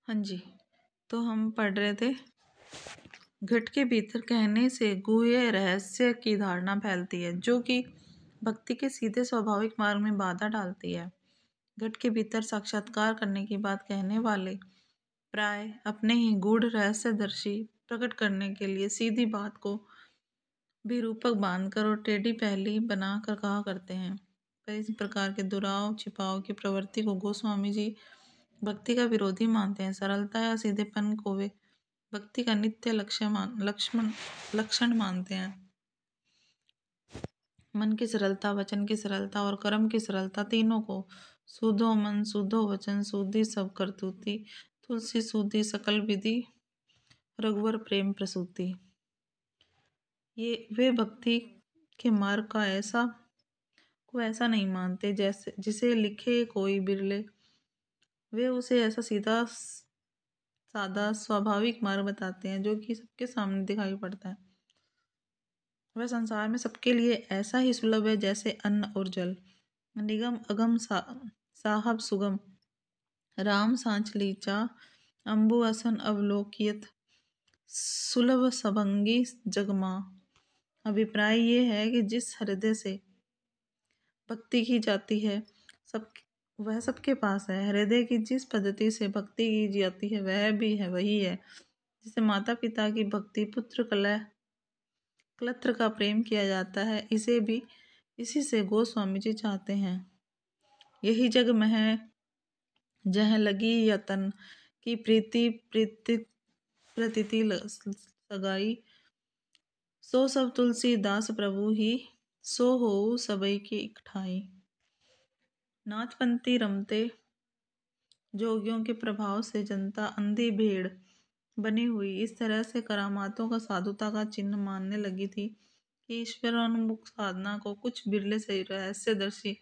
हाँ जी, तो हम पढ़ रहे थे। घट के भीतर कहने से गुह्य रहस्य की धारणा फैलती है जो कि भक्ति के सीधे स्वाभाविक मार्ग में बाधा डालती है। घट के भीतर साक्षात्कार करने की बात कहने वाले प्राय अपने ही गूढ़ रहस्यदर्शी प्रकट करने के लिए सीधी बात को भी रूपक बांधकर और टेढ़ी पहली बनाकर कहा करते हैं। पर इस प्रकार के दुराव छिपाव की प्रवृत्ति को गोस्वामी जी भक्ति का विरोधी मानते हैं। सरलता या सीधेपन को वे भक्ति का नित्य लक्षण मानते हैं। मन की सरलता, वचन की सरलता और कर्म की सरलता तीनों को सूधो मन, सूधो वचन, सूधी सब करतूती, तुलसी सूधी सकल विधि, रघुवर प्रेम प्रसूति। ये वे भक्ति के मार्ग का ऐसा नहीं मानते जैसे जिसे लिखे कोई बिरले। वे उसे ऐसा सीधा सादा स्वाभाविक मार्ग बताते हैं जो कि सबके सामने दिखाई पड़ता है। वह संसार में सबके लिए ऐसा ही सुलभ है जैसे अन्न और जल। निगम अगम साहब सुगम, राम सांच लीचा, अम्बु असन अवलोकियत, सुलभ सबंगी जगमा। अभिप्राय ये है कि जिस हृदय से भक्ति की जाती है वह सबके पास है। हृदय की जिस पद्धति से भक्ति की जाती है वही है। जिसे माता पिता की भक्ति, पुत्र कलत्र का प्रेम किया जाता है, इसी से गोस्वामी जी चाहते हैं। यही जग में है जह लगी यतन की प्रीति प्रतीति सगाई, सो सब तुलसीदास प्रभु ही, सो हो सबई की इकठाई। नाथपंथी रमते जोगियों के प्रभाव से जनता अंधी भेड़ बनी हुई इस तरह से करामातों का साधुता का चिन्ह मानने लगी थी कि ईश्वरोन्मुख साधना को कुछ बिरले से रहस्यदर्शी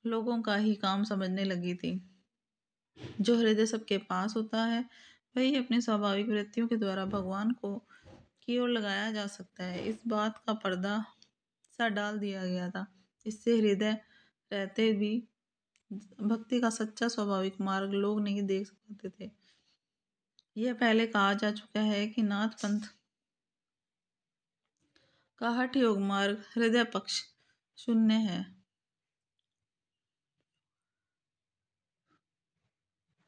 लोगों का ही काम समझने लगी थी। जो हृदय सबके पास होता है वही अपनी स्वाभाविक वृत्तियों के द्वारा भगवान को की ओर लगाया जा सकता है। इस बात का पर्दा सा डाल दिया गया था। इससे हृदय रहते भी भक्ति का सच्चा स्वाभाविक मार्ग लोग नहीं देख पाते थे। यह पहले कहा जा चुका है कि नाथ पंथ का हठ योग मार्ग हृदय पक्ष शून्य है।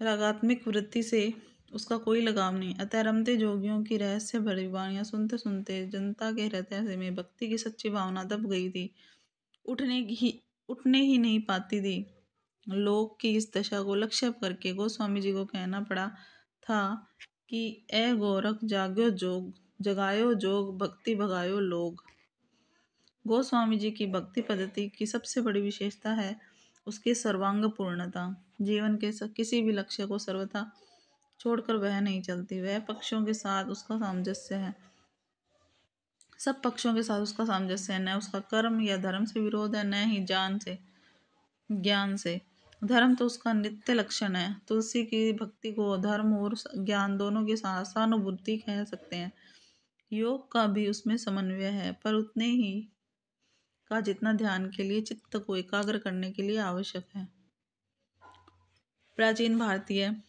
रागात्मिक वृत्ति से उसका कोई लगाव नहीं। अतः रमते जोगियों की रहस्य भरी वाणियां सुनते सुनते जनता के हृदय में भक्ति की सच्ची भावना दब गई थी, उठने ही नहीं पाती थी। लोक की इस दशा को लक्ष्य करके गोस्वामी जी को कहना पड़ा था कि ए गोरख जाग्यो जोग, जगायो जोग, भक्ति भगायो लोग। गोस्वामी जी की भक्ति पद्धति की सबसे बड़ी विशेषता है उसकी सर्वांग पूर्णता। जीवन के किसी भी लक्ष्य को सर्वथा छोड़कर वह नहीं चलती। वह पक्षों के साथ उसका सामंजस्य है, सब पक्षों के साथ उसका सामंजस्य है। न उसका कर्म या धर्म से विरोध है, न ही ज्ञान से। धर्म तो उसका नित्य लक्षण है। तुलसी की भक्ति को धर्म और ज्ञान दोनों की सहानुभूति कह सकते हैं। योग का भी उसमें समन्वय है, पर उतने ही का जितना ध्यान के लिए चित्त को एकाग्र करने के लिए आवश्यक है। प्राचीन भारतीय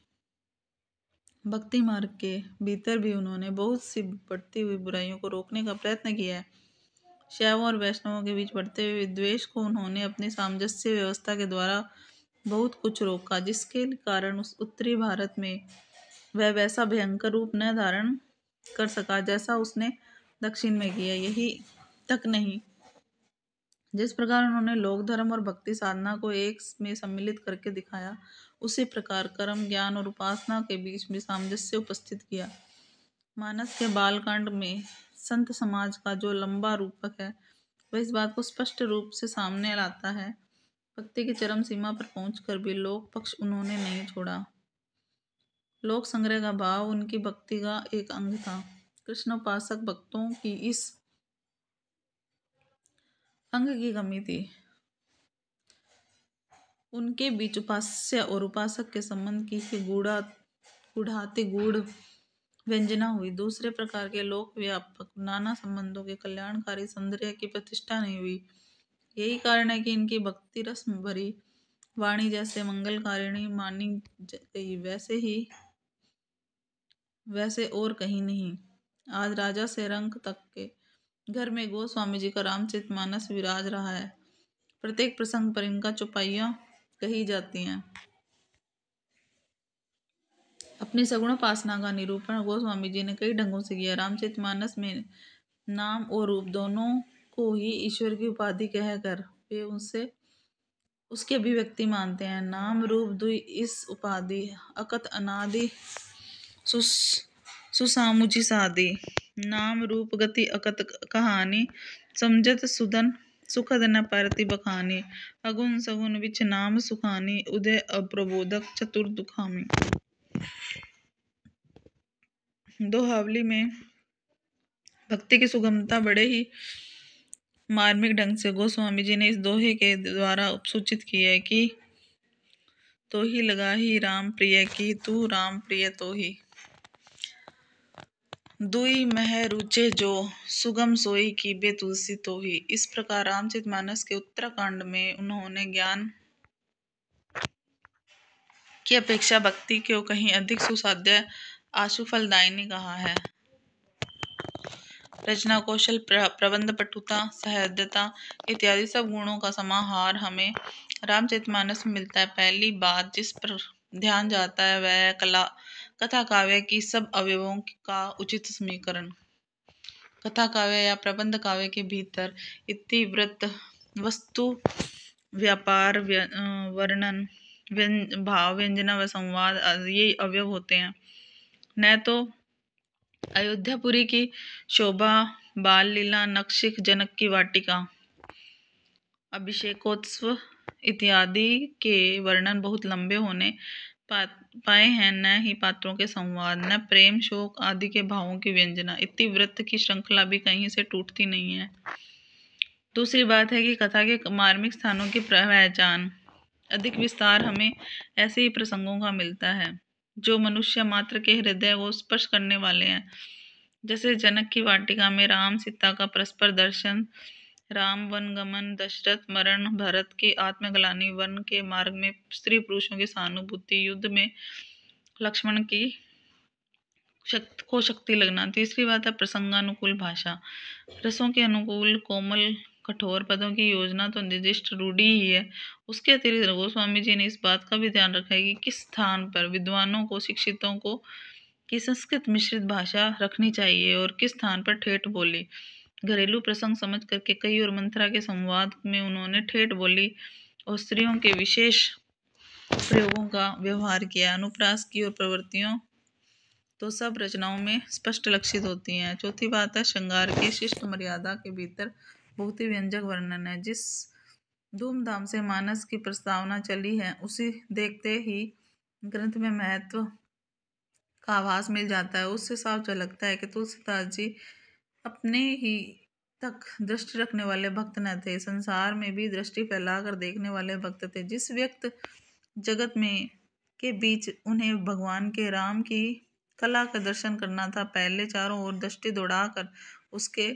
भक्ति मार्ग के भीतर भी उन्होंने बहुत सी बढ़ती हुई बुराइयों को रोकने का प्रयत्न किया है। शैवों और वैष्णवों के बीच बढ़ते हुए विद्वेष को उन्होंने अपनी सामंजस्य व्यवस्था के द्वारा बहुत कुछ रोका, जिसके कारण उस उत्तरी भारत में वह वैसा भयंकर रूप न धारण कर सका जैसा उसने दक्षिण में किया। यही तक नहीं, जिस प्रकार उन्होंने लोक धर्म और भक्ति साधना को एक में सम्मिलित करके दिखाया, उसी प्रकार कर्म, ज्ञान और उपासना के बीच में सामंजस्य उपस्थित किया। मानस के बालकांड में संत समाज का जो लंबा रूपक है वह इस बात को स्पष्ट रूप से सामने लाता है। भक्ति की चरम सीमा पर पहुंचकर भी लोक पक्ष उन्होंने नहीं छोड़ा। लोक संग्रह का भाव उनकी भक्ति का एक अंग था। कृष्णोपासक भक्तों की इस अंग की कमी थी। उनके बीच उपास्य और उपासक के संबंध की ही गूढ़ व्यंजना हुई। दूसरे प्रकार के लोक व्यापक नाना संबंधों के कल्याणकारी सौंदर्य की प्रतिष्ठा नहीं हुई। यही कारण है कि इनकी भक्ति रस्म भरी वाणी जैसे मंगलकारिणी मानी गई, वैसे ही वैसे और कहीं नहीं। आज राजा से रंक तक के घर में गोस्वामी जी का रामचरितमानस विराज रहा है। प्रत्येक प्रसंग पर इनका चौपाइयाँ कही जाती हैं। अपनी सगुण उपासना का निरूपण गोस्वामी जी ने कई ढंगों से किया। रामचरितमानस में नाम और रूप दोनों को ही ईश्वर की उपाधि कहकर वे उनसे उसकी अभिव्यक्ति मानते हैं। नाम रूप दुई इस उपाधि अकत अनादि सुसामुचि सादी। नाम रूप गति अकत कहानी समझत सुदन सुखद न परति बखानी। अगुण सगुण विच नाम सुखानी उदय अप्रबोधक चतुर दुखामी। दोहावली में भक्ति की सुगमता बड़े ही मार्मिक ढंग से गोस्वामी जी ने इस दोहे के द्वारा सूचित की है कि तो ही लगा ही राम प्रिय की तू राम प्रिय तो ही दुई मह रुचे जो सुगम सोई की बे तुलसी तो ही। इस प्रकार रामचरितमानस के उत्तराखंड में उन्होंने ज्ञान की अपेक्षा भक्ति को कहीं अधिक सुसाध्य आशुफलदायिनी कहा है। रचना कौशल प्रबंध पटुता सहृदयता इत्यादि सब गुणों का समाहार हमें रामचरितमानस में मिलता है। पहली बात जिस पर ध्यान जाता है वह है कथा काव्य की सब अवयवों का उचित समीकरण। कथा काव्य या प्रबंध काव्य के भीतर इतिवृत्त वस्तु व्यापार वर्णन भाव व्यंजना व संवाद ये अवयव होते हैं। न तो अयोध्यापुरी की शोभा बाल लीला नक्शिक जनक की वाटिका अभिषेकोत्सव इत्यादि के वर्णन बहुत लंबे होने पाए हैं, न ही पात्रों के संवाद, न प्रेम शोक आदि के भावों की व्यंजना। इतिवृत्त की श्रृंखला भी कहीं से टूटती नहीं है। दूसरी बात है कि कथा के मार्मिक स्थानों की पहचान अधिक विस्तार हमें ऐसे ही प्रसंगों का मिलता है जो मनुष्य मात्र के हृदय को स्पर्श करने वाले हैं। जैसे जनक की वाटिका में राम सीता का परस्पर दर्शन, राम वन गमन, दशरथ मरण, भरत की आत्मग्लानि, वन के मार्ग में स्त्री पुरुषों की सहानुभूति, युद्ध में लक्ष्मण की शक्ति लगना। तीसरी बात है प्रसंगानुकूल भाषा। रसों के अनुकूल कोमल कठोर पदों की योजना तो निर्दिष्ट रूढ़ी ही है। उसके अतिरिक्त गोस्वामी जी ने इस बात का भी ध्यान रखा है कि किस स्थान पर विद्वानों को शिक्षितों को की संस्कृत मिश्रित भाषा रखनी चाहिए और किस स्थान पर ठेठ बोली। घरेलू प्रसंग समझ करके कई और मंत्रा के संवाद में उन्होंने ठेठ बोली और स्त्रियों के विशेष प्रयोगों का व्यवहार किया। अनुप्रास की और प्रवृत्तियों तो सब रचनाओं में स्पष्ट लक्षित होती हैं। चौथी बात है श्रृंगार की शिष्ट मर्यादा के भीतर बहुत ही व्यंजक वर्णन है। जिस धूमधाम से मानस की प्रस्तावना चली है उसी देखते ही ग्रंथ में महत्व का आभास मिल जाता है। उससे साफ झलकता है कि तुलसीदास जी अपने ही तक दृष्टि रखने वाले भक्त न थे, संसार में भी दृष्टि फैलाकर देखने वाले भक्त थे। जिस व्यक्त जगत में के बीच उन्हें भगवान के राम की कला का दर्शन करना था, पहले चारों ओर दृष्टि दौड़ाकर उसके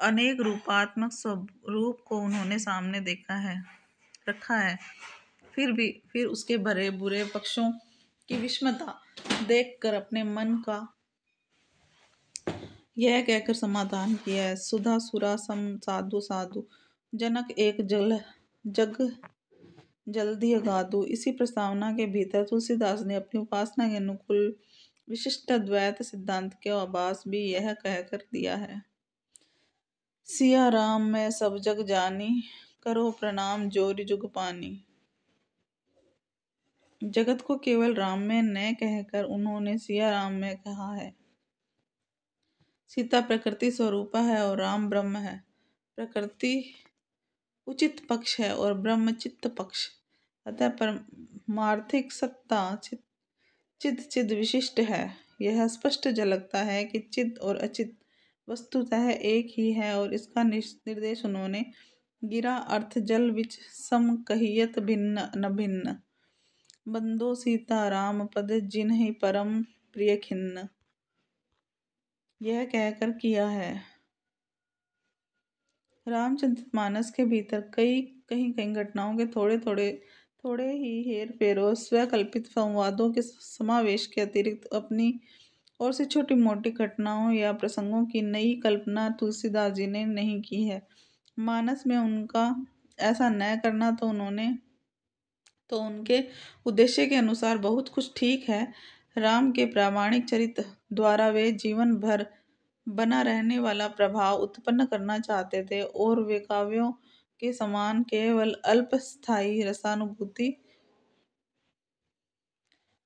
अनेक रूपात्मक स्वरूप को उन्होंने सामने रखा है। फिर उसके भरे बुरे पक्षों की विषमता देखकर अपने मन का यह कहकर समाधान किया है, सुधा सुरा सम साधु साधु जनक एक जग जल्दी अगाधु। इसी प्रस्तावना के भीतर तुलसीदास ने अपनी उपासना के अनुकूल विशिष्ट द्वैत सिद्धांत के आभास भी यह कहकर दिया है, सिया राम मैं सब जग जानी करो प्रणाम जोरि जुग पानी। जगत को केवल राम में न कहकर उन्होंने सिया राम में कहा है। सीता प्रकृति स्वरूपा है और राम ब्रह्म है। प्रकृति उचित पक्ष है और ब्रह्म चित्त पक्ष, अतः परमार्थिक सत्ता चिद विशिष्ट है। यह स्पष्ट झलकता है कि चिद और अचित वस्तुतः एक ही है और इसका निर्देश उन्होंने गिरा अर्थ जल विच सम कहियत भिन्न न भिन्न बंदो सीता राम पद जिन्हि परम प्रिय खिन्न, यह कहकर किया है। रामचरितमानस के भीतर कई घटनाओं के थोड़े ही हेर फेर और स्वकल्पित संवादों के समावेश के अतिरिक्त अपनी और से छोटी मोटी घटनाओं या प्रसंगों की नई कल्पना तुलसीदास जी ने नहीं की है। मानस में उनका ऐसा न करना तो उनके उद्देश्य के अनुसार बहुत कुछ ठीक है। राम के प्रामाणिक चरित्र द्वारा वे जीवन भर बना रहने वाला प्रभाव उत्पन्न करना चाहते थे और वे काव्यों के समान केवल अल्पस्थायी रसानुभूति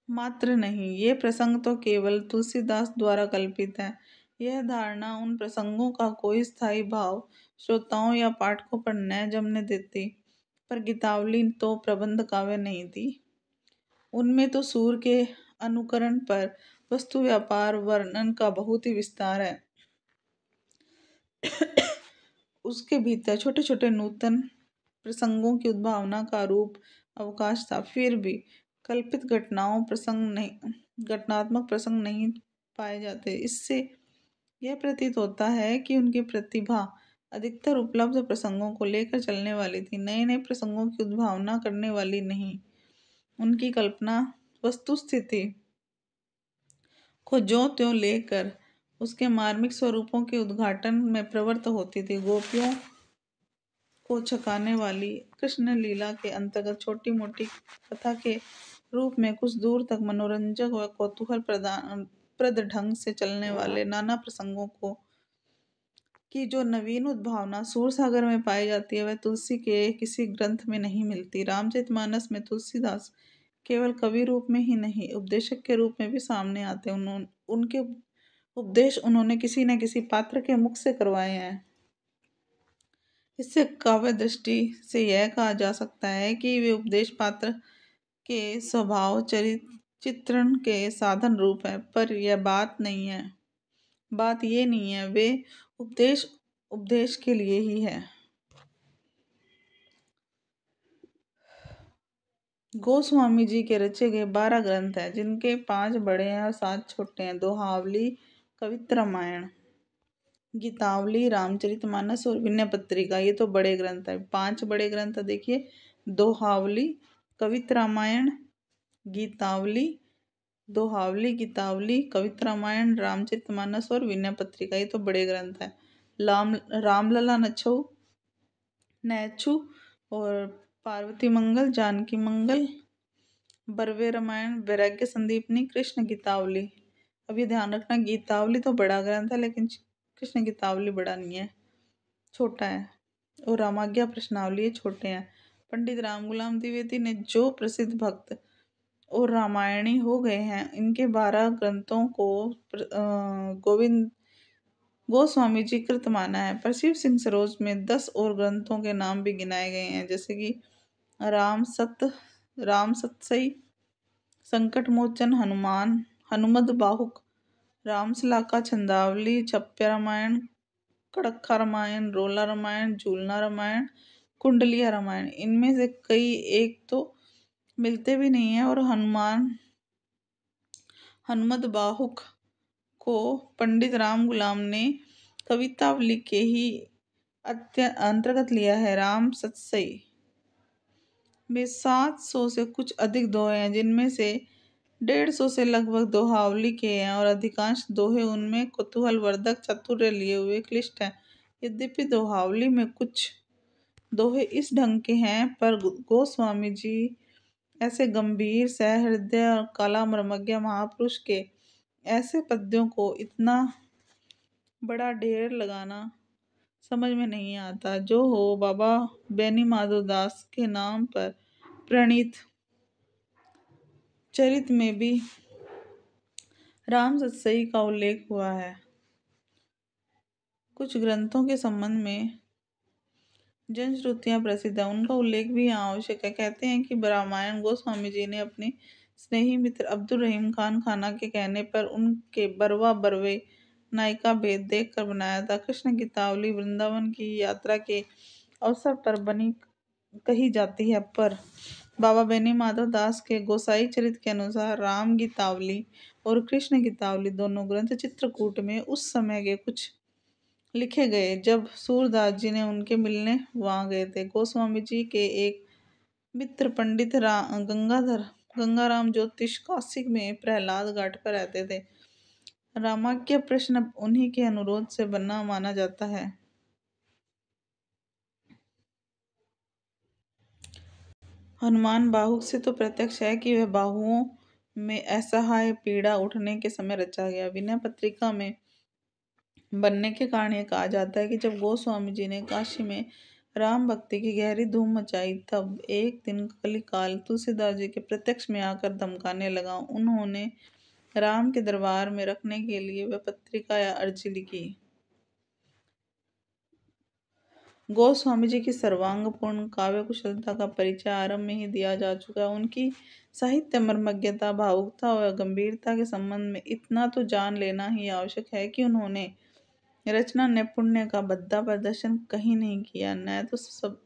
मात्र नहीं। ये प्रसंग तो केवल तुलसीदास द्वारा कल्पित है। यह धारणा उन प्रसंगों का कोई स्थायी भाव श्रोताओं या पाठकों पर न जमने देती। पर गीतावली तो प्रबंध काव्य नहीं थी। उनमें तो सूर के अनुकरण पर वस्तु व्यापार वर्णन का बहुत ही विस्तार है। उसके भीतर छोटे छोटे नूतन प्रसंगों की उद्भावना का रूप अवकाश था। फिर भी कल्पित घटनात्मक प्रसंग नहीं पाए जाते। इससे यह प्रतीत होता है कि उनकी प्रतिभा अधिकतर उपलब्ध प्रसंगों को लेकर चलने वाली थी, नए नए प्रसंगों की उद्भावना करने वाली नहीं। उनकी कल्पना वस्तु स्थिति को ज्यों त्यों लेकर उसके मार्मिक स्वरूपों के उद्घाटन में प्रवृत्त होती थी। गोपियों को छकाने वाली कृष्ण लीला के अंतर्गत छोटी मोटी कथा के रूप में कुछ दूर तक मनोरंजक व कौतूहल प्रद ढंग से चलने वाले नाना प्रसंगों को की जो नवीन उद्भावना सूरसागर में पाई जाती है वह तुलसी के किसी ग्रंथ में नहीं मिलती। रामचरितमानस में तुलसीदास केवल कवि रूप में ही नहीं उपदेशक के रूप में भी सामने आते। उनके उपदेश उन्होंने किसी न किसी पात्र के मुख से करवाए हैं। इससे काव्य दृष्टि से यह कहा जा सकता है कि वे उपदेश पात्र के स्वभाव चित्रण के साधन रूप है। पर यह बात ये नहीं है। वे उपदेश के लिए ही है। गोस्वामी जी के रचे गए 12 ग्रंथ हैं, जिनके 5 बड़े हैं और 7 छोटे हैं। दोहावली, कवित्र रामायण, गीतावली, रामचरितमानस और विनय पत्रिका, ये तो बड़े ग्रंथ है। 5 बड़े ग्रंथ देखिए, दोहावली, कवित्र रामायण, गीतावली, कवित्र रामायण, रामचरितमानस और विनय पत्रिका, ये तो बड़े ग्रंथ है। रामलला नैच्छू और पार्वती मंगल, जानकी मंगल, बरवे रामायण, वैराग्य संदीपनी, कृष्ण गीतावली। अब ये ध्यान रखना, गीतावली तो बड़ा ग्रंथ है लेकिन कृष्ण गीतावली बड़ा नहीं है, छोटा है। और रामाज्ञा प्रश्नावली ये छोटे हैं। पंडित राम गुलाम द्विवेदी ने जो प्रसिद्ध भक्त और रामायणी हो गए हैं, इनके 12 ग्रंथों को गोविंद गोस्वामी जी कृत माना है। पर शिव सिंह सरोज में 10 और ग्रंथों के नाम भी गिनाए गए हैं, जैसे कि राम सतसई, संकट मोचन हनुमद बाहुक, रामसलाका, छंदावली, छप्य रामायण, कड़क्खा रामायण, रोला रामायण, झूलना रामायण, कुंडलिया रामायण। इनमें से कई एक तो मिलते भी नहीं है। और हनुमद बाहुक को पंडित राम गुलाम ने कवितावली के ही अंतर्गत लिया है। राम सतसई में 700 से कुछ अधिक दोहे हैं, जिनमें से 150 से लगभग दोहावली के हैं और अधिकांश दोहे उनमें कुतूहलवर्धक चातुर्य लिए हुए क्लिष्ट हैं। यद्यपि दोहावली में कुछ दोहे इस ढंग के हैं, पर गोस्वामी जी ऐसे गंभीर सहृदय और कला मर्मज्ञ महापुरुष के ऐसे पद्यों को इतना बड़ा ढेर लगाना समझ में नहीं आता। जो हो, बाबा बेनी माधव दास के नाम पर प्रणीत चरित में भी राम सतसई का उल्लेख हुआ है। कुछ ग्रंथों के संबंध में जनश्रुतियां प्रसिद्ध है, उनका उल्लेख भी यहाँ आवश्यक है। कहते हैं कि रामायण गोस्वामी जी ने अपने स्नेही मित्र अब्दुल रहीम खान खाना के कहने पर उनके बरवा बरवे नायिका भेद देख कर बनाया था। कृष्ण गीतावली वृंदावन की यात्रा के अवसर पर बनी कही जाती है, पर बाबा बेनी माधव दास के गोसाई चरित के अनुसार राम गीतावली और कृष्ण गीतावली दोनों ग्रंथ चित्रकूट में उस समय के कुछ लिखे गए जब सूरदास जी ने उनके मिलने वहां गए थे। गोस्वामी जी के एक मित्र पंडित गंगाराम ज्योतिष काशी में प्रहलाद घाट पर रहते थे। रामाज्ञा प्रश्न उन्हीं के अनुरोध से बना माना जाता है। हनुमान बाहुक से तो प्रत्यक्ष है कि वह बाहुओं में असहाय पीड़ा उठने के समय रचा गया। विनय पत्रिका में बनने के कारण यह कहा जाता है कि जब गोस्वामी जी ने काशी में राम भक्ति की गहरी धूम मचाई, तब एक दिन कलिकाल तुलसीदास जी के प्रत्यक्ष में आकर धमकाने लगा। उन्होंने राम के दरबार में रखने के लिए वह पत्रिका या अर्जी लिखी। गोस्वामी जी की सर्वांगपूर्ण काव्य कुशलता का परिचय आरंभ में ही दिया जा चुका है। उनकी साहित्य मर्मज्ञता, भावुकता और गंभीरता के संबंध में इतना तो जान लेना ही आवश्यक है कि उन्होंने रचना नैपुण्य का भद्दा प्रदर्शन कहीं नहीं किया, न तो सब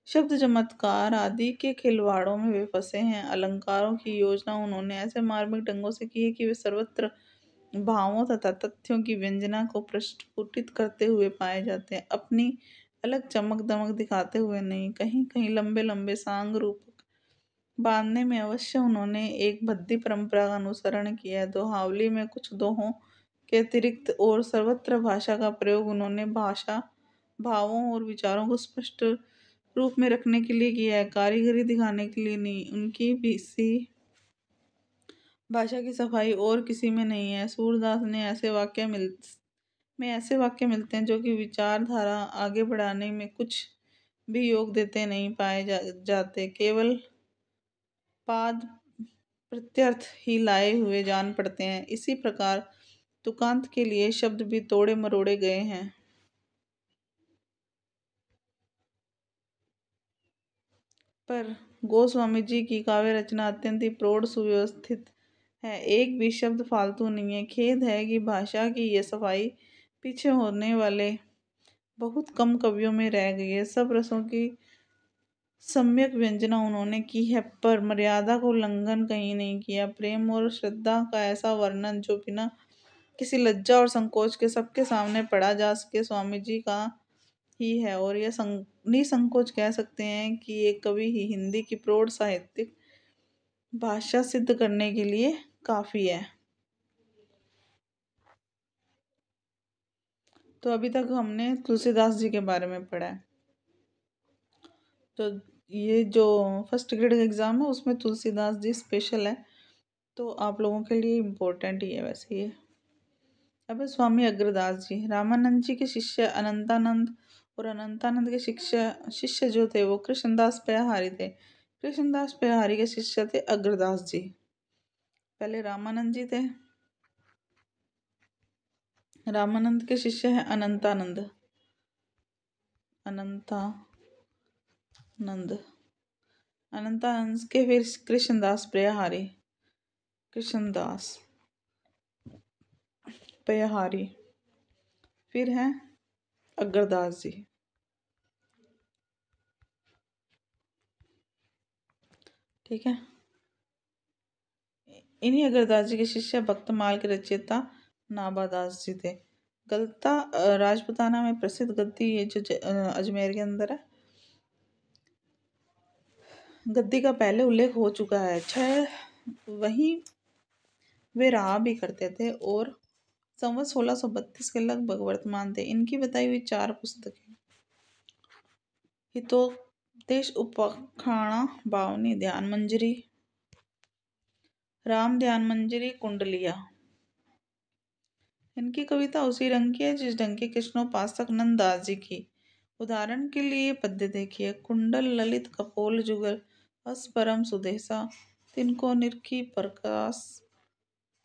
शब्द चमत्कार आदि के खिलवाड़ों में वे फंसे हैं। अलंकारों की योजना उन्होंने ऐसे मार्मिक ढंगों से की है कि वे सर्वत्र भावों तथा तथ्यों की व्यंजना को प्रस्फुटित करते हुए पाए जाते हैं, अपनी अलग चमक दमक दिखाते हुए नहीं। कहीं कहीं लंबे लंबे सांग रूपक बांधने में अवश्य उन्होंने एक भद्दी परंपरा का अनुसरण किया है। दोहावली में कुछ दोहों के अतिरिक्त और सर्वत्र भाषा का प्रयोग उन्होंने भाषा भावों और विचारों को स्पष्ट रूप में रखने के लिए किया है, कारीगरी दिखाने के लिए नहीं। उनकी भी सी भाषा की सफाई और किसी में नहीं है। सूरदास ने ऐसे वाक्य मिलते हैं जो कि विचारधारा आगे बढ़ाने में कुछ भी योग देते नहीं पाए जाते, केवल पाद प्रत्यर्थ ही लाए हुए जान पड़ते हैं। इसी प्रकार तुकांत के लिए शब्द भी तोड़े मरोड़े गए हैं। पर गोस्वामी जी की काव्य रचना अत्यंत ही प्रौढ़ सुव्यवस्थित है, एक भी शब्द फालतू नहीं है। खेद है कि भाषा की यह सफाई पीछे होने वाले बहुत कम कवियों में रह गई है। सब रसों की सम्यक व्यंजना उन्होंने की है, पर मर्यादा को उल्लंघन कहीं नहीं किया। प्रेम और श्रद्धा का ऐसा वर्णन जो बिना किसी लज्जा और संकोच के सबके सामने पढ़ा जा सके, स्वामी जी का ही है। और यह निसंकोच कह सकते हैं कि एक कवि ही हिंदी की प्रौढ़ साहित्यिक भाषा सिद्ध करने के लिए काफी है। तो अभी तक हमने तुलसीदास जी के बारे में पढ़ा है। तो ये जो फर्स्ट ग्रेड एग्जाम है उसमें तुलसीदास जी स्पेशल है, तो आप लोगों के लिए इम्पोर्टेंट ही है वैसे ये। अब है स्वामी अग्रदास जी। रामानंद जी के शिष्य अनंतानंद और अनंतानंद के शिष्य जो थे वो कृष्णदास पयाहारी थे। कृष्णदास पयाहारी के शिष्य थे अग्रदास जी। पहले रामानंद जी थे, रामानंद के शिष्य है अनंतानंद। अनंतानंद के फिर कृष्णदास पयाहारी, कृष्णदास पयाहारी, फिर है अग्रदास जी। ठीक है, इन्हीं अग्रदास जी के शिष्य भक्तमाल के रचयिता नाभादास जी थे। गलता राजपुताना में प्रसिद्ध गद्दी, ये जो अजमेर के अंदर है, गद्दी का पहले उल्लेख हो चुका है। वहीं वे रहा भी करते थे और संवत 1632 के लगभग वर्तमान थे। इनकी बताई हुई 4 पुस्तकें हितोपदेश, उपाख्याना, बावनी, ध्यान मंजरी, राम ध्यान मंजरी, कुंडलिया। इनकी कविता उसी रंग की है जिस ढंग के कृष्णोपासक नंददास जी की। उदाहरण के लिए पद्य देखिए। कुंडल ललित कपोल जुगल अस परम सुदेशा, तिनको निरखी प्रकाश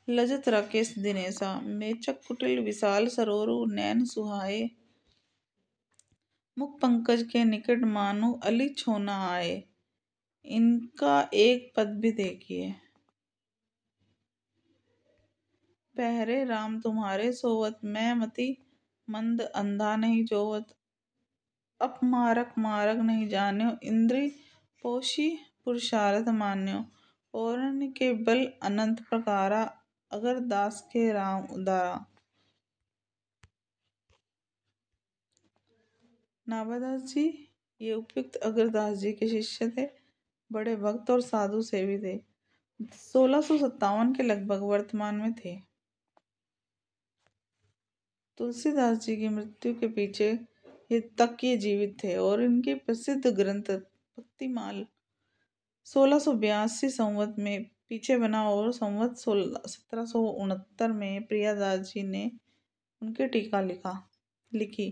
लजत राकेश दिनेशा, मेचक कुटिल विशाल सरोरु नैन सुहाए, मुख पंकज के निकट मानो अली छोना आए। इनका एक पद भी देखिए। पहरे राम तुम्हारे सोवत, मैं मति मंद अंधा नहीं जोवत, अपमारक मारक नहीं जान्यो, इंद्री पोषी पुरुषार्थ मान्यो, और के बल अनंत प्रकारा, अगर दास के राम उदारा। नाभादास जी ये उपयुक्त अग्रदास जी के शिष्य थे, बड़े भक्त और साधु सेवी थे। 1657 के लगभग वर्तमान में थे। तुलसीदास जी की मृत्यु के पीछे तक ये जीवित थे और इनके प्रसिद्ध ग्रंथ भक्तिमाल 1682 संवत में पीछे बना और संवत 1769 में प्रियादास जी ने उनके टीका लिखी।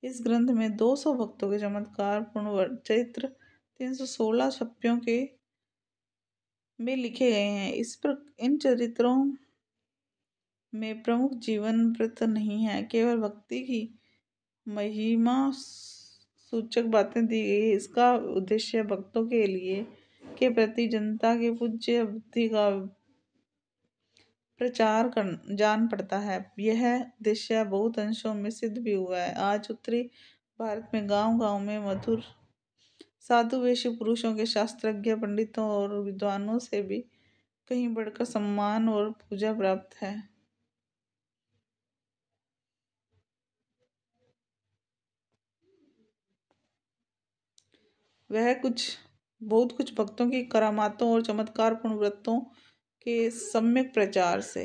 इस ग्रंथ में 200 भक्तों के चमत्कार पूर्ण चरित्र 316 छप्पियों के में लिखे गए हैं। इन चरित्रों में प्रमुख जीवन व्रत नहीं है, केवल भक्ति की महिमा सूचक बातें दी गई। इसका उद्देश्य भक्तों के लिए के प्रति जनता के पूज्य बुद्धि का प्रचार जान पड़ता है। यह उद्देश्य बहुत अंशों में सिद्ध भी हुआ है। आज उत्तरी भारत में गांव-गांव में मधुर साधु वेशी पुरुषों के शास्त्रज्ञ पंडितों और विद्वानों से भी कहीं बढ़कर सम्मान और पूजा प्राप्त है। वह बहुत कुछ भक्तों की करामातों और चमत्कारपूर्ण व्रतों के सम्यक प्रचार से।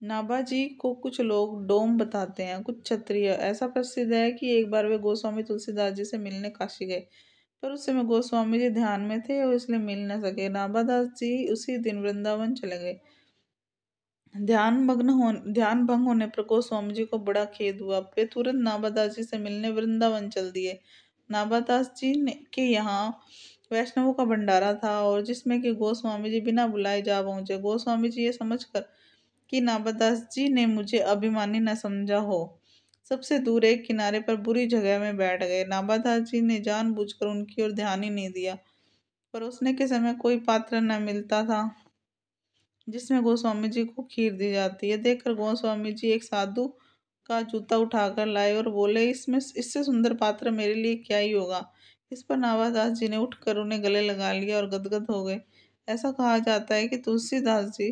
नाभा जी को कुछ लोग डोम बताते हैं, कुछ क्षत्रिय। ऐसा प्रसिद्ध है कि एक बार वे गोस्वामी तुलसीदास जी से मिलने काशी गए, पर उस समय गोस्वामी जी ध्यान में थे और इसलिए मिल न सके। नाभादास जी उसी दिन वृंदावन चले गए। ध्यान भंग होने पर गोस्वामी जी को बड़ा खेद हुआ। वे तुरंत नाभादास जी से मिलने वृंदावन चल दिए। नाभादास जी के यहाँ वैष्णवों का भंडारा था और जिसमें कि गोस्वामी जी बिना बुलाए जा पहुंचे। गोस्वामी जी ये समझकर कि नाभादास जी ने मुझे अभिमानी न समझा हो, सबसे दूर एक किनारे पर बुरी जगह में बैठ गए। नाभादास जी ने जानबूझकर उनकी ओर ध्यान ही नहीं दिया। परोसने के समय कोई पात्र न मिलता था जिसमें गोस्वामी जी को खीर दी जाती है। देखकर गोस्वामी जी एक साधु का जूता उठाकर लाए और बोले, इससे सुंदर पात्र मेरे लिए क्या ही होगा। इस पर नाभादास जी ने उठकर उन्हें गले लगा लिया और गदगद हो गए। ऐसा कहा जाता है कि तुलसीदास जी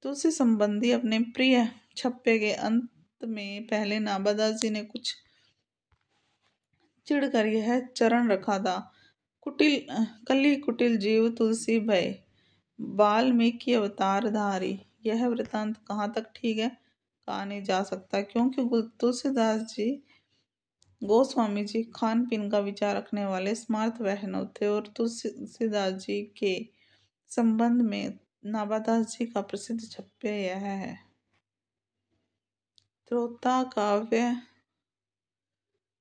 तुलसी संबंधी अपने प्रिय छप्पे के अंत में पहले नाभादास जी ने कुछ चिढ़कर यह चरण रखा था, कली कुटिल जीव तुलसी भय वाल्मीकि अवतार धारी। यह वृतांत कहाँ तक ठीक है कहा नहीं जा सकता, क्योंकि तुलसीदास जी गोस्वामी जी खान पीन का विचार रखने वाले स्मार्त वैष्णव थे और तुलसीदास जी के संबंध में नाभादास जी का प्रसिद्ध छप्य यह है। त्रोता काव्य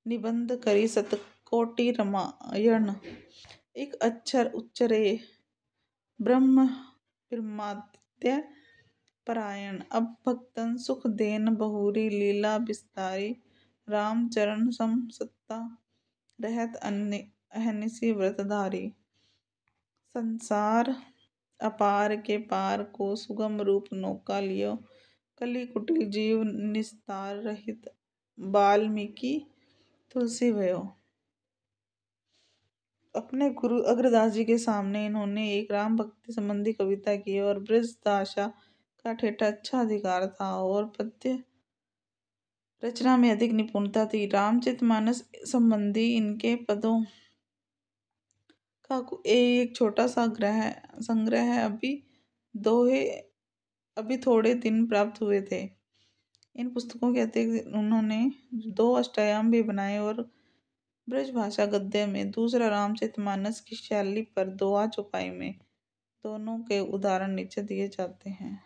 निबंध करी सतकोटि रामायण, एक अक्षर उच्चरे ब्रह्माद्य परायण। अब भक्तन सुख देन बहुरी लीला विस्तारी, राम चरण सम सत्ता रहत अहनिसी व्रतधारी। संसार अपार के पार को सुगम रूप नौका लियो, कली कुटिल जीव निस्तार रहित वाल्मीकि तुलसी भयो। अपने गुरु अग्रदास जी के सामने इन्होंने एक राम भक्ति संबंधी कविता की और ब्रजदाशा का ठेठा अच्छा अधिकार था और पद्य रचना में अधिक निपुणता थी। रामचरितमानस संबंधी इनके पदों का एक छोटा सा संग्रह है, अभी थोड़े दिन प्राप्त हुए थे। इन पुस्तकों के अतिरिक्त उन्होंने 2 अष्टयाम भी बनाए और ब्रजभाषा गद्य में दूसरा रामचरितमानस की शैली पर दोहा चौपाई में। दोनों के उदाहरण नीचे दिए जाते हैं।